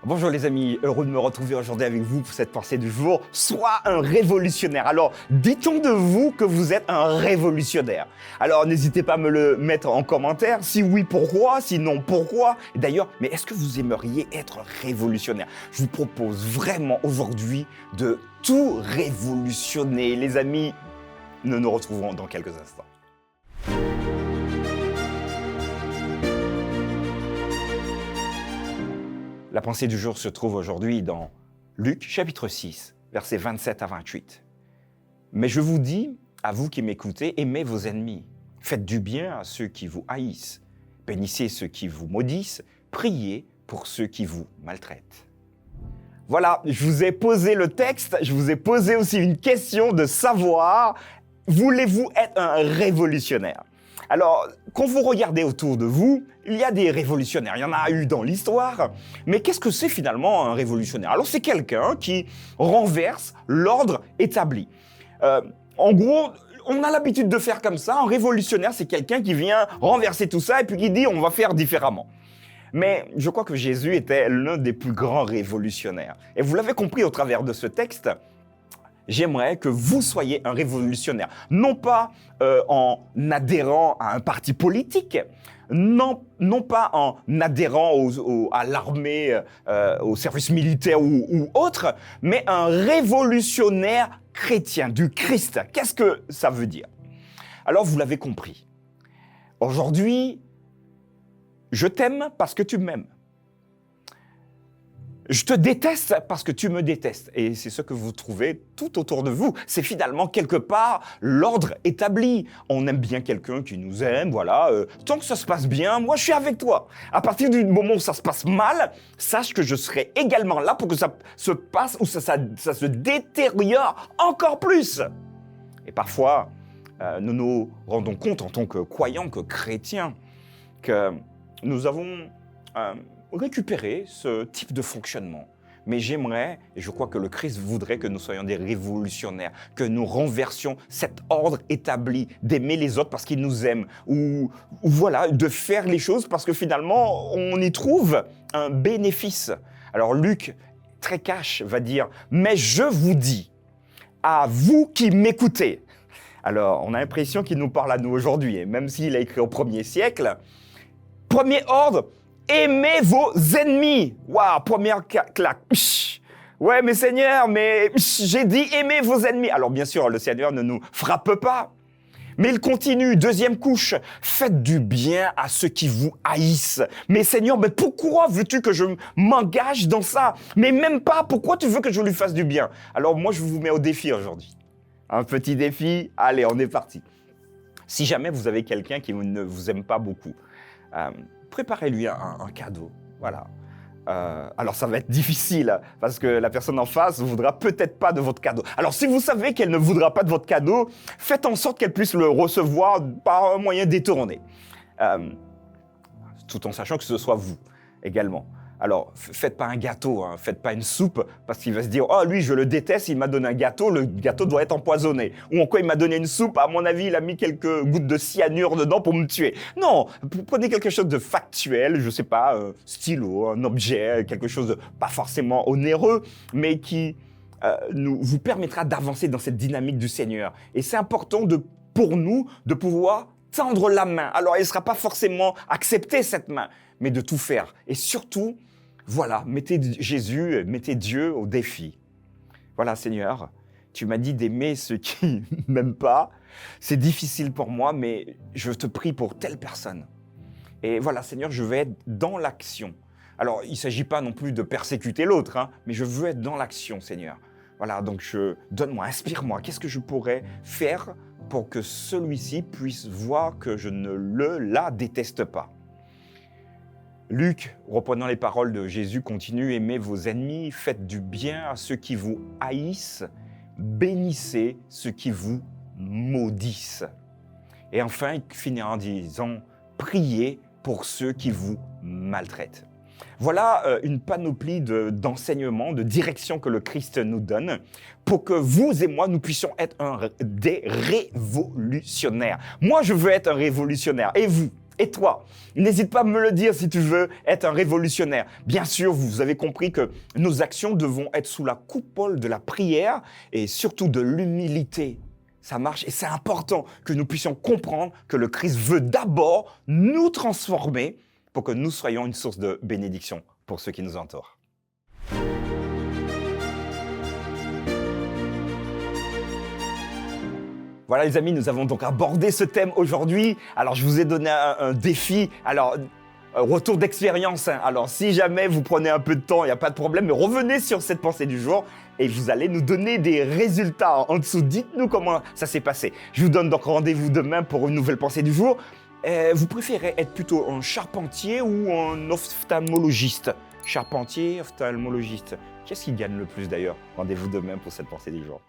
Bonjour les amis, heureux de me retrouver aujourd'hui avec vous pour cette pensée du jour. Sois un révolutionnaire. Alors, dit-on de vous que vous êtes un révolutionnaire? Alors, n'hésitez pas à me le mettre en commentaire. Si oui, pourquoi? Sinon, pourquoi? Et d'ailleurs, mais est-ce que vous aimeriez être révolutionnaire? Je vous propose vraiment aujourd'hui de tout révolutionner. Les amis, nous nous retrouverons dans quelques instants. La pensée du jour se trouve aujourd'hui dans Luc, chapitre 6, versets 27 à 28. Mais je vous dis, à vous qui m'écoutez, aimez vos ennemis, faites du bien à ceux qui vous haïssent, bénissez ceux qui vous maudissent, priez pour ceux qui vous maltraitent. Voilà, je vous ai posé le texte, je vous ai posé aussi une question de savoir, voulez-vous être un révolutionnaire? Alors, quand vous regardez autour de vous, il y a des révolutionnaires, il y en a eu dans l'histoire, mais qu'est-ce que c'est finalement un révolutionnaire? Alors, c'est quelqu'un qui renverse l'ordre établi. En gros, on a l'habitude de faire comme ça, un révolutionnaire, c'est quelqu'un qui vient renverser tout ça et puis qui dit on va faire différemment. Mais je crois que Jésus était l'un des plus grands révolutionnaires. Et vous l'avez compris au travers de ce texte, j'aimerais que vous soyez un révolutionnaire. Non pas en adhérant à un parti politique, non pas en adhérant à l'armée, au service militaire ou autre, mais un révolutionnaire chrétien, du Christ. Qu'est-ce que ça veut dire? Alors, vous l'avez compris. Aujourd'hui, je t'aime parce que tu m'aimes. Je te déteste parce que tu me détestes. Et c'est ce que vous trouvez tout autour de vous. C'est finalement quelque part l'ordre établi. On aime bien quelqu'un qui nous aime, voilà. Tant que ça se passe bien, moi je suis avec toi. À partir du moment où ça se passe mal, sache que je serai également là pour que ça se passe ou ça se détériore encore plus. Et parfois, nous nous rendons compte en tant que croyants, que chrétiens, que nous avons récupéré ce type de fonctionnement. Mais j'aimerais, et je crois que le Christ voudrait que nous soyons des révolutionnaires, que nous renversions cet ordre établi d'aimer les autres parce qu'ils nous aiment, ou voilà, de faire les choses parce que finalement, on y trouve un bénéfice. Alors Luc, très cash, va dire « Mais je vous dis, à vous qui m'écoutez ». Alors, on a l'impression qu'il nous parle à nous aujourd'hui, et même s'il a écrit au 1er siècle, premier ordre, aimez vos ennemis. Waouh, première claque. Ouais, mais Seigneur, mais j'ai dit aimez vos ennemis. Alors bien sûr, le Seigneur ne nous frappe pas. Mais il continue, deuxième couche, faites du bien à ceux qui vous haïssent. Mais Seigneur, mais pourquoi veux-tu que je m'engage dans ça? Mais même pas, pourquoi tu veux que je lui fasse du bien? Alors moi, je vous mets au défi aujourd'hui. Un petit défi, allez, on est parti. Si jamais vous avez quelqu'un qui ne vous aime pas beaucoup, préparez-lui un cadeau, voilà. Alors ça va être difficile parce que la personne en face ne voudra peut-être pas de votre cadeau. Alors si vous savez qu'elle ne voudra pas de votre cadeau, faites en sorte qu'elle puisse le recevoir par un moyen détourné. Tout en sachant que ce soit vous également. Alors, faites pas un gâteau, hein, faites pas une soupe, parce qu'il va se dire « Oh, lui, je le déteste, il m'a donné un gâteau, le gâteau doit être empoisonné. » Ou encore, il m'a donné une soupe, à mon avis, il a mis quelques gouttes de cyanure dedans pour me tuer. Non, prenez quelque chose de factuel, je sais pas, un stylo, un objet, quelque chose de pas forcément onéreux, mais qui vous permettra d'avancer dans cette dynamique du Seigneur. Et c'est important pour nous de pouvoir tendre la main. Alors, elle ne sera pas forcément acceptée, cette main, mais de tout faire. Et surtout, voilà, mettez Jésus, mettez Dieu au défi. Voilà, Seigneur, tu m'as dit d'aimer ceux qui m'aiment pas. C'est difficile pour moi, mais je te prie pour telle personne. Et voilà, Seigneur, je veux être dans l'action. Alors, il ne s'agit pas non plus de persécuter l'autre, hein, mais je veux être dans l'action, Seigneur. Voilà, donc donne-moi, inspire-moi. Qu'est-ce que je pourrais faire pour que celui-ci puisse voir que je ne la déteste pas? Luc, reprenant les paroles de Jésus, continue « Aimez vos ennemis, faites du bien à ceux qui vous haïssent, bénissez ceux qui vous maudissent. » Et enfin, il finit en disant « Priez pour ceux qui vous maltraitent. » Voilà une panoplie d'enseignements, de directions que le Christ nous donne pour que vous et moi, nous puissions être des révolutionnaires. Moi, je veux être un révolutionnaire. Et vous? Et toi, n'hésite pas à me le dire si tu veux être un révolutionnaire. Bien sûr, vous avez compris que nos actions devront être sous la coupole de la prière et surtout de l'humilité. Ça marche et c'est important que nous puissions comprendre que le Christ veut d'abord nous transformer pour que nous soyons une source de bénédiction pour ceux qui nous entourent. Voilà les amis, nous avons donc abordé ce thème aujourd'hui. Alors je vous ai donné un défi. Alors retour d'expérience. Alors si jamais vous prenez un peu de temps, il n'y a pas de problème, mais revenez sur cette pensée du jour et vous allez nous donner des résultats en dessous. Dites-nous comment ça s'est passé. Je vous donne donc rendez-vous demain pour une nouvelle pensée du jour. Vous préférez être plutôt un charpentier ou un ophtalmologiste? Charpentier, ophtalmologiste. Qu'est-ce qui gagne le plus d'ailleurs? Rendez-vous demain pour cette pensée du jour.